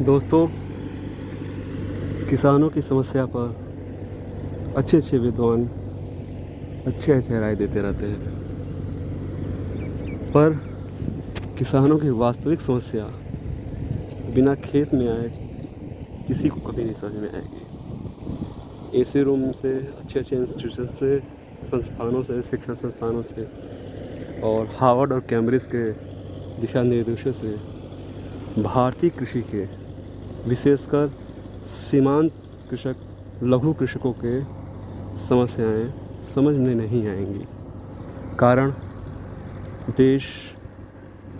दोस्तों, किसानों की समस्या पर अच्छे अच्छे विद्वान अच्छे अच्छे राय देते रहते हैं, पर किसानों की वास्तविक समस्या बिना खेत में आए किसी को कभी नहीं समझ में आएगी। एसी रूम से, अच्छे अच्छे इंस्टीट्यूशन से, संस्थानों से, शिक्षण संस्थानों से और हार्वर्ड और कैम्ब्रिज के दिशा निर्देशों से भारतीय कृषि के, विशेषकर सीमांत कृषक, लघु कृषकों के समस्याएं समझ में नहीं आएंगी। कारण देश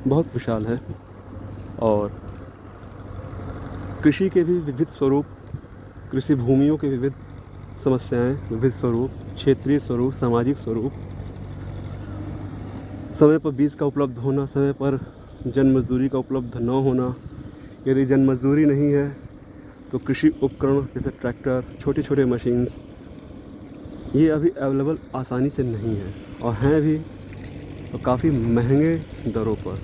बहुत विशाल है और कृषि के भी विविध स्वरूप, कृषि भूमियों के विविध समस्याएं, विविध स्वरूप, क्षेत्रीय स्वरूप, सामाजिक स्वरूप, समय पर बीज का उपलब्ध होना, समय पर जन मजदूरी का उपलब्ध न होना, यदि जन मजदूरी नहीं है तो कृषि उपकरण जैसे ट्रैक्टर, छोटे छोटे मशीन्स, ये अभी अवेलेबल आसानी से नहीं है और हैं भी तो काफ़ी महंगे दरों पर।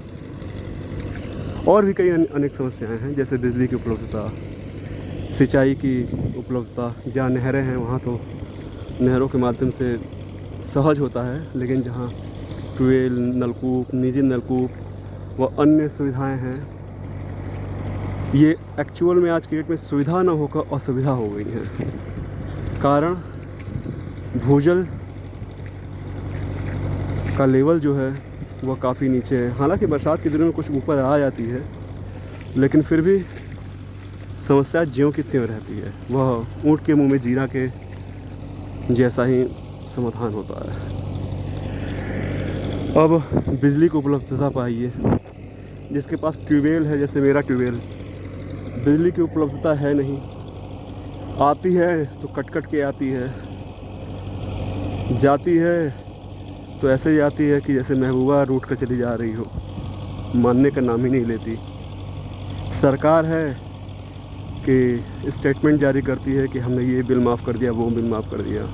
और भी कई अनेक समस्याएं हैं, जैसे बिजली की उपलब्धता, सिंचाई की उपलब्धता। जहाँ नहरें हैं वहाँ तो नहरों के माध्यम से सहज होता है, लेकिन जहाँ ट्यूबवेल, नलकूप, निजी नलकूप व अन्य सुविधाएं हैं, ये एक्चुअल में आज की डेट में सुविधा न होकर असुविधा हो गई हैं। कारण भूजल का लेवल जो है वह काफ़ी नीचे है। हालांकि बरसात के दिनों में कुछ ऊपर आ जाती है, लेकिन फिर भी समस्या ज्यों की त्यों रहती है। वह ऊँट के मुंह में जीरा के जैसा ही समाधान होता है। अब बिजली की उपलब्धता पाइए, जिसके पास ट्यूबवेल है, जैसे मेरा ट्यूबवेल, बिजली की उपलब्धता है नहीं, आती है तो कट कट के आती है, जाती है तो ऐसे ही आती है कि जैसे महबूबा रूट कर चली जा रही हो, मानने का नाम ही नहीं लेती। सरकार है कि स्टेटमेंट जारी करती है कि हमने ये बिल माफ़ कर दिया, वो बिल माफ़ कर दिया।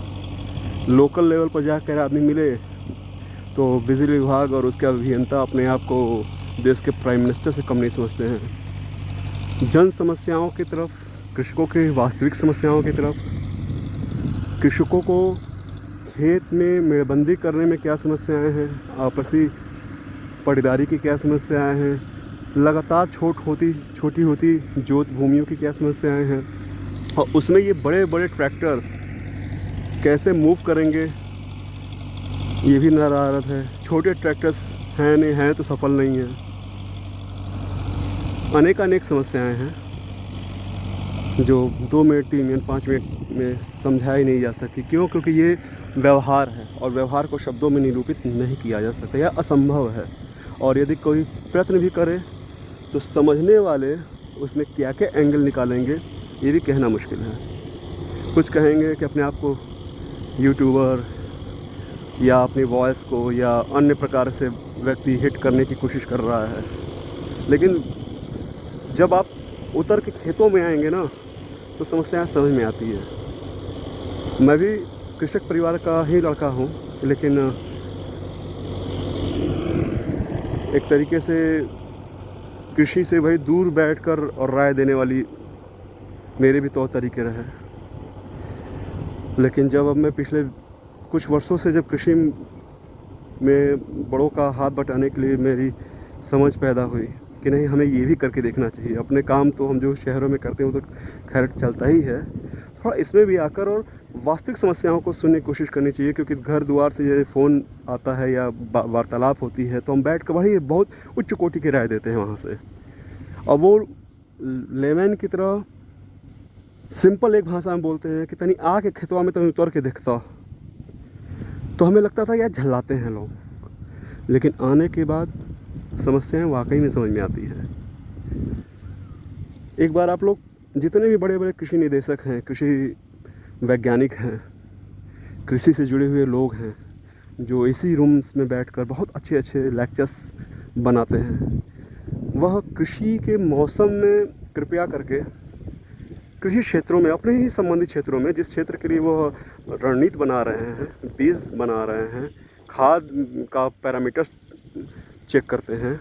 लोकल लेवल पर जाकर आदमी मिले तो बिजली विभाग और उसके अभियंता अपने आप को देश के प्राइम मिनिस्टर से कम नहीं समझते हैं। जन समस्याओं की तरफ, कृषकों की वास्तविक समस्याओं की तरफ, कृषकों को खेत में मेड़बंदी करने में क्या समस्याएं हैं, आपसी पटदारी की क्या समस्याएं हैं, लगातार छोटी होती जोत भूमियों की क्या समस्याएं हैं, और उसमें ये बड़े बड़े ट्रैक्टर्स कैसे मूव करेंगे, ये भी नदारद है। छोटे ट्रैक्टर्स हैं नहीं, हैं तो सफल नहीं हैं। अनेक समस्याएं हैं जो 2 मिनट, 3 मिनट, 5 मिनट में समझाई नहीं जा सकती। क्यों? क्योंकि ये व्यवहार है और व्यवहार को शब्दों में निरूपित नहीं किया जा सकता, यह असंभव है। और यदि कोई प्रयत्न भी करे तो समझने वाले उसमें क्या क्या एंगल निकालेंगे, ये भी कहना मुश्किल है। कुछ कहेंगे कि अपने आप को यूट्यूबर या अपनी वॉइस को या अन्य प्रकार से व्यक्ति हिट करने की कोशिश कर रहा है, लेकिन जब आप उतर के खेतों में आएंगे ना तो समस्याएं समझ में आती है। मैं भी कृषक परिवार का ही लड़का हूँ, लेकिन एक तरीके से कृषि से वही दूर बैठकर और राय देने वाली मेरे भी तौर तरीके रहे। लेकिन जब अब मैं पिछले कुछ वर्षों से जब कृषि में बड़ों का हाथ बटाने के लिए मेरी समझ पैदा हुई कि नहीं, हमें ये भी करके देखना चाहिए। अपने काम तो हम जो शहरों में करते हैं वो तो खैर चलता ही है, थोड़ा इसमें भी आकर और वास्तविक समस्याओं को सुनने की कोशिश करनी चाहिए। क्योंकि घर द्वार से ये फ़ोन आता है या वार्तालाप होती है तो हम बैठ कर वही बहुत उच्च कोटि की राय देते हैं वहाँ से, और वो लेमैन की तरह सिंपल एक भाषा में बोलते हैं कि तनी आके खेतवा में तनी उतर के देखता। तो हमें लगता था यार झल्लाते हैं लोग, लेकिन आने के बाद समस्याएं वाकई में समझ में आती है। एक बार आप लोग जितने भी बड़े बड़े कृषि निदेशक हैं, कृषि वैज्ञानिक हैं, कृषि से जुड़े हुए लोग हैं, जो इसी रूम्स में बैठकर बहुत अच्छे अच्छे लेक्चर्स बनाते हैं, वह कृषि के मौसम में कृपया करके कृषि क्षेत्रों में, अपने ही संबंधित क्षेत्रों में, जिस क्षेत्र के लिए वो रणनीति बना रहे हैं, बीज बना रहे हैं, खाद का पैरामीटर्स चेक करते हैं,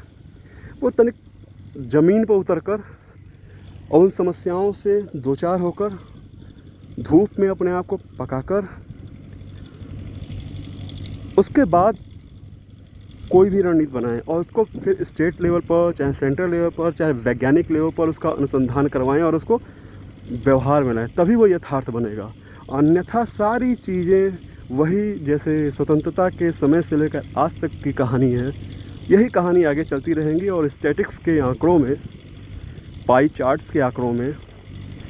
वो तनिक ज़मीन पर उतरकर और उन समस्याओं से दो चार होकर धूप में अपने आप को पकाकर उसके बाद कोई भी रणनीति बनाएं और उसको फिर स्टेट लेवल पर, चाहे सेंट्रल लेवल पर, चाहे वैज्ञानिक लेवल पर उसका अनुसंधान करवाएं और उसको व्यवहार में लाएं, तभी वो यथार्थ बनेगा। अन्यथा सारी चीज़ें वही जैसे स्वतंत्रता के समय से लेकर आज तक की कहानी है, यही कहानी आगे चलती रहेंगी। और स्टैटिक्स के आंकड़ों में, पाई चार्ट्स के आंकड़ों में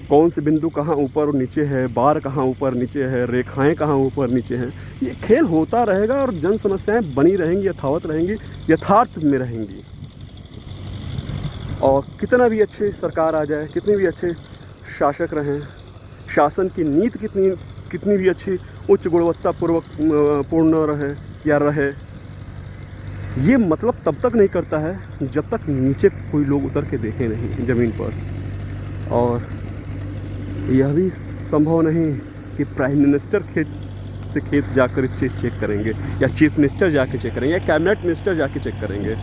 कौन से बिंदु कहाँ ऊपर और नीचे है, बार कहाँ ऊपर नीचे है, रेखाएं कहाँ ऊपर नीचे हैं, ये खेल होता रहेगा और जन समस्याएं बनी रहेंगी, यथावत रहेंगी, यथार्थ में रहेंगी। और कितना भी अच्छे सरकार आ जाए, कितने भी अच्छे शासक रहें, शासन की नीति कितनी भी अच्छी उच्च गुणवत्ता पूर्ण रहे या रहे, ये मतलब तब तक नहीं करता है जब तक नीचे कोई लोग उतर के देखें नहीं ज़मीन पर। और यह भी संभव नहीं कि प्राइम मिनिस्टर खेत जाकर चेक करेंगे, या चीफ मिनिस्टर जाके चेक करेंगे, या कैबिनेट मिनिस्टर जाके चेक करेंगे।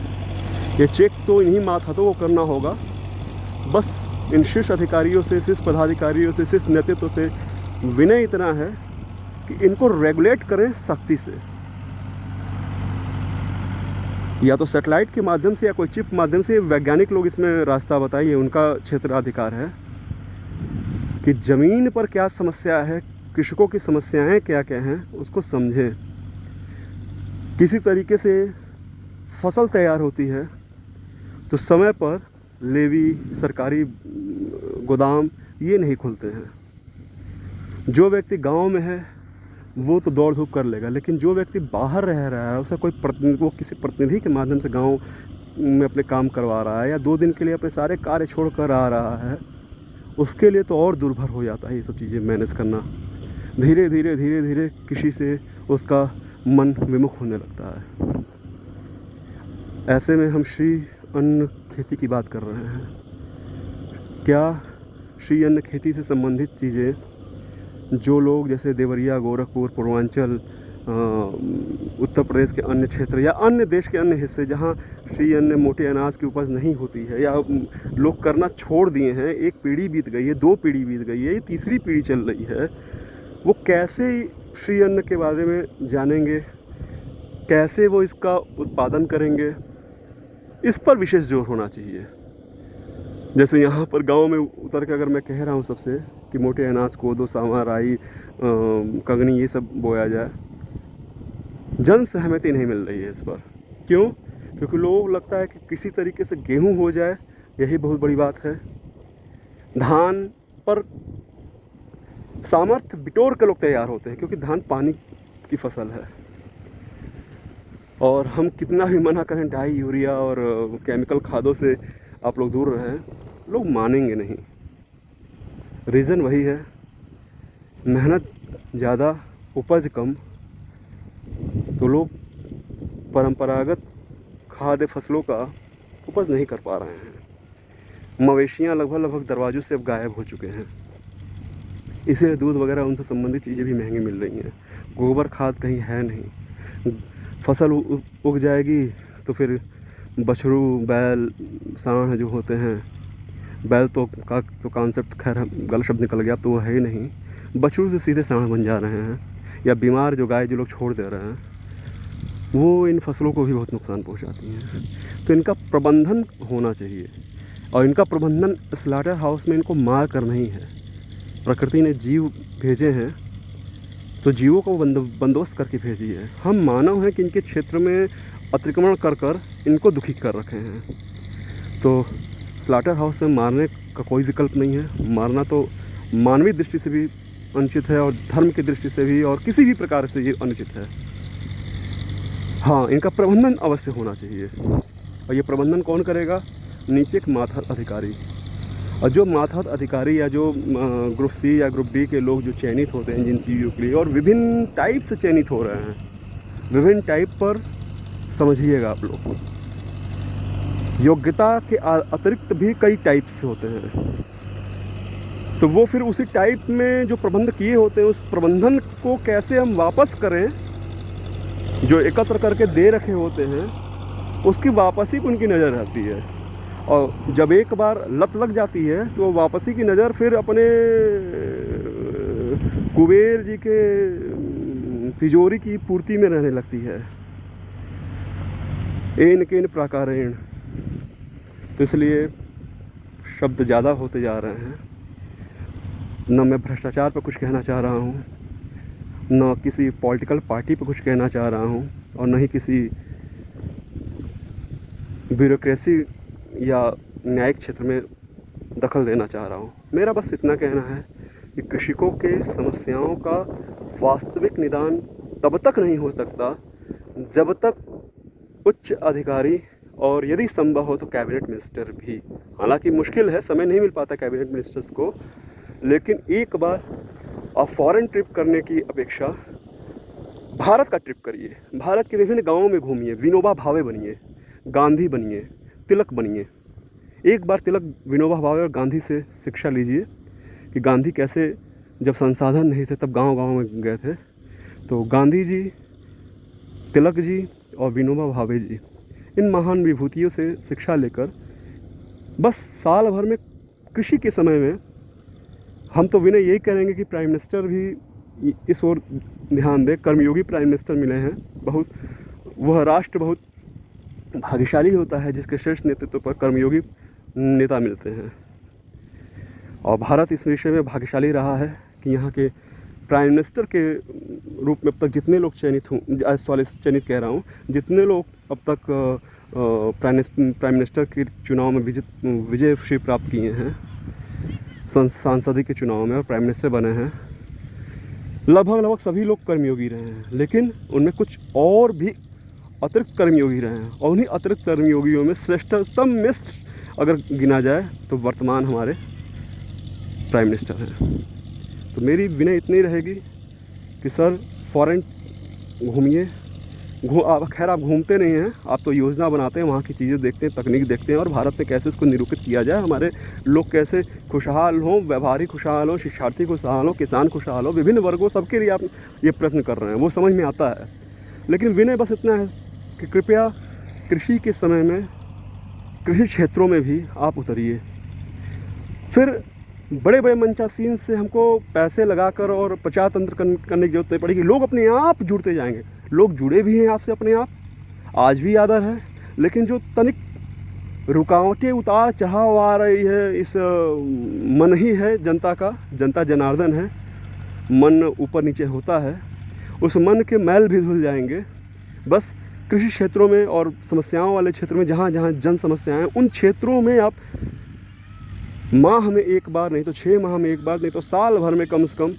ये चेक तो इन्हीं मातहतों को करना होगा। बस इन शीर्ष अधिकारियों से, शीर्ष पदाधिकारियों से, शीर्ष नेतृत्व से विनय इतना है कि इनको रेगुलेट करें सख्ती से, या तो सैटेलाइट के माध्यम से या कोई चिप माध्यम से। वैज्ञानिक लोग इसमें रास्ता बताइए, उनका क्षेत्राधिकार है कि ज़मीन पर क्या समस्या है, कृषकों की समस्याएं क्या क्या हैं, उसको समझें। किसी तरीके से फसल तैयार होती है तो समय पर लेवी, सरकारी गोदाम ये नहीं खुलते हैं। जो व्यक्ति गांव में है वो तो दौड़ धूप कर लेगा, लेकिन जो व्यक्ति बाहर रह रहा है, उसका वो किसी प्रतिनिधि के माध्यम से गांव में अपने काम करवा रहा है, या 2 दिन के लिए अपने सारे कार्य छोड़ कर आ रहा है, उसके लिए तो और दुर्भर हो जाता है ये सब चीज़ें मैनेज करना। धीरे धीरे किसी से उसका मन विमुख होने लगता है। ऐसे में हम श्री अन्न खेती की बात कर रहे हैं। क्या श्री अन्न खेती से संबंधित चीज़ें जो लोग जैसे देवरिया, गोरखपुर, पूर्वांचल, उत्तर प्रदेश के अन्य क्षेत्र या अन्य देश के अन्य हिस्से जहाँ श्री अन्न मोटे अनाज की उपज नहीं होती है, या लोग करना छोड़ दिए हैं, 1 पीढ़ी बीत गई है, 2 पीढ़ी बीत गई है, ये तीसरी पीढ़ी चल रही है, वो कैसे श्री अन्न के बारे में जानेंगे, कैसे वो इसका उत्पादन करेंगे, इस पर विशेष जोर होना चाहिए। जैसे यहाँ पर गांव में उतर के अगर मैं कह रहा हूँ सबसे कि मोटे अनाज, कोदो, सावा, राई, कंगनी ये सब बोया जाए, जन सहमति नहीं मिल रही है इस पर। क्यों? क्योंकि लोग लगता है कि किसी तरीके से गेहूं हो जाए, यही बहुत बड़ी बात है। धान पर सामर्थ्य बिटोर के लोग तैयार होते हैं, क्योंकि धान पानी की फसल है, और हम कितना भी मना करें डाई, यूरिया और केमिकल खादों से आप लोग दूर रहें, लोग मानेंगे नहीं। रीज़न वही है, मेहनत ज़्यादा, उपज कम, तो लोग परंपरागत खाद्य फसलों का उपज नहीं कर पा रहे हैं। मवेशियाँ लगभग दरवाज़ों से अब गायब हो चुके हैं, इसीलिए दूध वगैरह उनसे संबंधित चीज़ें भी महंगी मिल रही हैं। गोबर खाद कहीं है नहीं। फसल उग जाएगी तो फिर बछड़ू, बैल, सांड जो होते हैं, बैल तो कॉन्सेप्ट खैर गलत शब्द निकल गया, अब तो वो है ही नहीं। बछड़ू से सीधे सांड बन जा रहे हैं, या बीमार जो गाय जो लोग छोड़ दे रहे हैं, वो इन फसलों को भी बहुत नुकसान पहुंचाती हैं। तो इनका प्रबंधन होना चाहिए, और इनका प्रबंधन स्लॉटर हाउस में इनको मार कर नहीं है। प्रकृति ने जीव भेजे हैं तो जीवों को बंदोबस्त करके भेजी है। हम मानव हैं कि इनके क्षेत्र में अतिक्रमण कर इनको दुखी कर रखे हैं। तो स्लॉटर हाउस में मारने का कोई विकल्प नहीं है। मारना तो मानवीय दृष्टि से भी अनुचित है, और धर्म की दृष्टि से भी, और किसी भी प्रकार से ये अनुचित है। हाँ, इनका प्रबंधन अवश्य होना चाहिए, और ये प्रबंधन कौन करेगा? नीचे एक मातहत अधिकारी। और जो मातहत अधिकारी या जो ग्रुप सी या ग्रुप डी के लोग जो चयनित होते हैं जिन चीज़ों के लिए, और विभिन्न टाइप से चयनित हो रहे हैं, विभिन्न टाइप पर समझिएगा आप लोग, योग्यता के अतिरिक्त भी कई टाइप्स होते हैं। तो वो फिर उसी टाइप में जो प्रबंध किए होते हैं, उस प्रबंधन को कैसे हम वापस करें, जो एकत्र करके दे रखे होते हैं, उसकी वापसी पर उनकी नज़र रहती है। और जब एक बार लत लग जाती है तो वापसी की नज़र फिर अपने कुबेर जी के तिजोरी की पूर्ति में रहने लगती है। एन केन प्राकारेण। तो इसलिए शब्द ज़्यादा होते जा रहे हैं। न मैं भ्रष्टाचार पर कुछ कहना चाह रहा हूँ, न किसी पॉलिटिकल पार्टी पर कुछ कहना चाह रहा हूँ, और न ही किसी ब्यूरोक्रेसी या न्यायिक क्षेत्र में दखल देना चाह रहा हूँ। मेरा बस इतना कहना है कि कृषकों के समस्याओं का वास्तविक निदान तब तक नहीं हो सकता जब तक उच्च अधिकारी और यदि संभव हो तो कैबिनेट मिनिस्टर भी, हालांकि मुश्किल है, समय नहीं मिल पाता कैबिनेट मिनिस्टर्स को, लेकिन एक बार आप फॉरेन ट्रिप करने की अपेक्षा भारत का ट्रिप करिए। भारत के विभिन्न गांवों में घूमिए, विनोबा भावे बनिए, गांधी बनिए, तिलक बनिए। एक बार तिलक, विनोबा भावे और गांधी से शिक्षा लीजिए कि गांधी कैसे, जब संसाधन नहीं थे तब गांव-गांव में गए थे। तो गांधी जी, तिलक जी और विनोबा भावे जी, इन महान विभूतियों से शिक्षा लेकर बस साल भर में कृषि के समय में हम तो विनय यही करेंगे कि प्राइम मिनिस्टर भी इस ओर ध्यान दें। कर्मयोगी प्राइम मिनिस्टर मिले हैं, बहुत, वह राष्ट्र बहुत भाग्यशाली होता है जिसके श्रेष्ठ नेतृत्व पर कर्मयोगी नेता मिलते हैं। और भारत इस विषय में भाग्यशाली रहा है कि यहाँ के प्राइम मिनिस्टर के रूप में अब तक जितने लोग चयनित कह रहा हूँ, जितने लोग अब तक प्राइम मिनिस्टर के चुनाव में विजय श्री प्राप्त किए हैं, सांसदीय के चुनाव में और प्राइम मिनिस्टर बने हैं, लगभग सभी लोग कर्मयोगी रहे हैं। लेकिन उनमें कुछ और भी अतिरिक्त कर्मयोगी रहे हैं, और उन्हीं अतिरिक्त कर्मयोगियों में श्रेष्ठतम मिनिस्टर अगर गिना जाए तो वर्तमान हमारे प्राइम मिनिस्टर हैं। तो मेरी विनय इतनी रहेगी कि सर फॉरेन घूमिए। खैर आप घूमते नहीं हैं, आप तो योजना बनाते हैं, वहाँ की चीज़ें देखते हैं, तकनीक देखते हैं, और भारत में कैसे इसको निरूपित किया जाए, हमारे लोग कैसे खुशहाल हों, व्यापारी खुशहाल हों, शिक्षार्थी खुशहाल हों, किसान खुशहाल हों, विभिन्न वर्गों, सबके लिए आप ये प्रयत्न कर रहे हैं, वो समझ में आता है। लेकिन विनय बस इतना है कि कृपया कृषि के समय में कृषि क्षेत्रों में भी आप उतरिए। फिर बड़े बड़े मंचासीन से हमको पैसे लगाकर और प्रचार तंत्र करने की जरूरत नहीं पड़ेगी। लोग अपने आप जुड़ते जाएंगे, लोग जुड़े भी हैं आपसे अपने आप, आज भी आदर है। लेकिन जो तनिक रुकावटें, उतार चढ़ाव आ रही है, इस मन ही है जनता का, जनता जनार्दन है, मन ऊपर नीचे होता है, उस मन के मैल भी धुल जाएंगे। बस कृषि क्षेत्रों में और समस्याओं वाले क्षेत्रों में, जहाँ जहाँ जन समस्याएं हैं, उन क्षेत्रों में आप माह में एक बार, नहीं तो 6 माह में एक बार, नहीं तो साल भर में कम से कम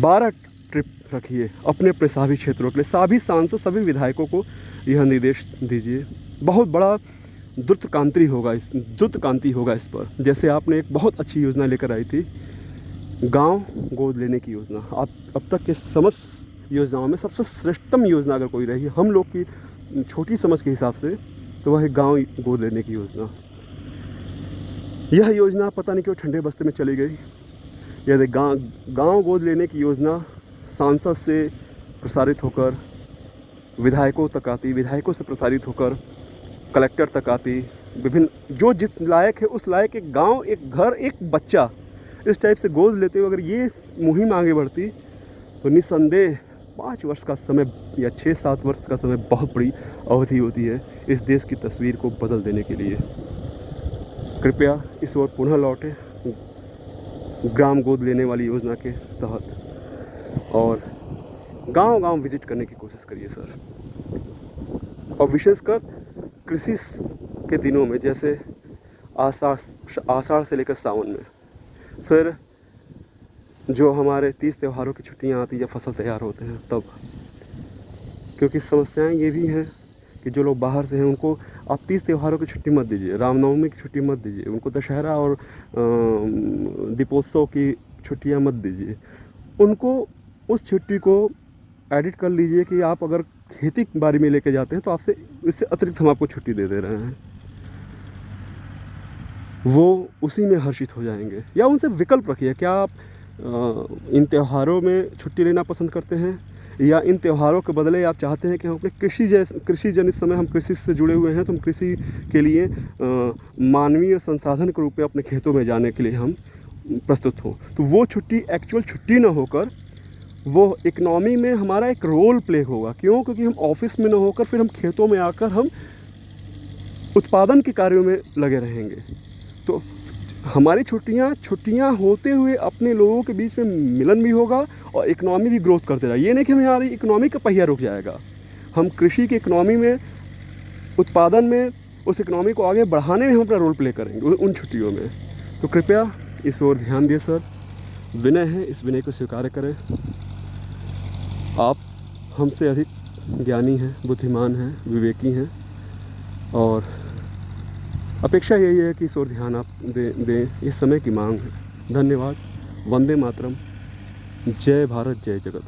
12 ट्रिप रखिए अपने सभी क्षेत्रों के लिए। सभी सांसद, सभी विधायकों को यह निर्देश दीजिए। बहुत बड़ा द्रुतक्रांति होगा इस पर। जैसे आपने एक बहुत अच्छी योजना लेकर आई थी, गांव गोद लेने की योजना। आप अब तक के समस्त योजनाओं में सबसे श्रेष्ठतम योजना अगर कोई रही है हम लोग की छोटी समझ के हिसाब से, तो वह है गांव गोद लेने की योजना। यह योजना पता नहीं क्यों ठंडे बस्ते में चली गई। यदि गांव गोद लेने की योजना सांसद से प्रसारित होकर विधायकों तक आती, विधायकों से प्रसारित होकर कलेक्टर तक आती, विभिन्न जो जिस लायक है उस लायक एक गांव, एक घर, एक बच्चा, इस टाइप से गोद लेते हुए अगर ये मुहिम आगे बढ़ती तो निस्संदेह 5 वर्ष का समय या 6-7 वर्ष का समय बहुत बड़ी अवधि होती है इस देश की तस्वीर को बदल देने के लिए। कृपया इस ओर पुनः लौटें ग्राम गोद लेने वाली योजना के तहत, और गांव-गांव विजिट करने की कोशिश करिए सर। और विशेषकर कृषि के दिनों में, जैसे आषाढ़ से लेकर सावन में, फिर जो हमारे 30 त्योहारों की छुट्टियां आती है, जब फसल तैयार होते हैं तब, क्योंकि समस्याएं ये भी हैं कि जो लोग बाहर से हैं उनको आप 30 त्योहारों की छुट्टी मत दीजिए, रामनवमी की छुट्टी मत दीजिए, उनको दशहरा और दीपोत्सव की छुट्टियां मत दीजिए। उनको उस छुट्टी को एडिट कर लीजिए कि आप अगर खेती बाड़ी में लेके जाते हैं तो आपसे इससे अतिरिक्त हम आपको छुट्टी दे रहे हैं। वो उसी में हर्षित हो जाएंगे। या उनसे विकल्प रखिए, क्या आप इन त्योहारों में छुट्टी लेना पसंद करते हैं, या इन त्योहारों के बदले आप चाहते हैं कि हम अपने कृषि जन इस समय हम कृषि से जुड़े हुए हैं, तो हम कृषि के लिए मानवीय संसाधन के रूप में अपने खेतों में जाने के लिए हम प्रस्तुत हों, तो वो छुट्टी एक्चुअल छुट्टी ना होकर वो इकनॉमी में हमारा एक रोल प्ले होगा। क्यों? क्योंकि हम ऑफिस में ना होकर फिर हम खेतों में आकर हम उत्पादन के कार्यों में लगे रहेंगे। तो हमारी छुट्टियाँ होते हुए अपने लोगों के बीच में मिलन भी होगा और इकनॉमी भी ग्रोथ करते रहेगा। ये नहीं कि हमारी इकनॉमी का पहिया रुक जाएगा, हम कृषि की इकनॉमी में, उत्पादन में, उस इकनॉमी को आगे बढ़ाने में हम अपना रोल प्ले करेंगे उन छुट्टियों में। तो कृपया इस ओर ध्यान दिए सर, विनय है, इस विनय को स्वीकार करें। आप हमसे अधिक ज्ञानी हैं, बुद्धिमान हैं, विवेकी हैं और अपेक्षा यही है कि इस ओर ध्यान आप दें, इस समय की मांग है। धन्यवाद। वंदे मातरम। जय भारत, जय जगत।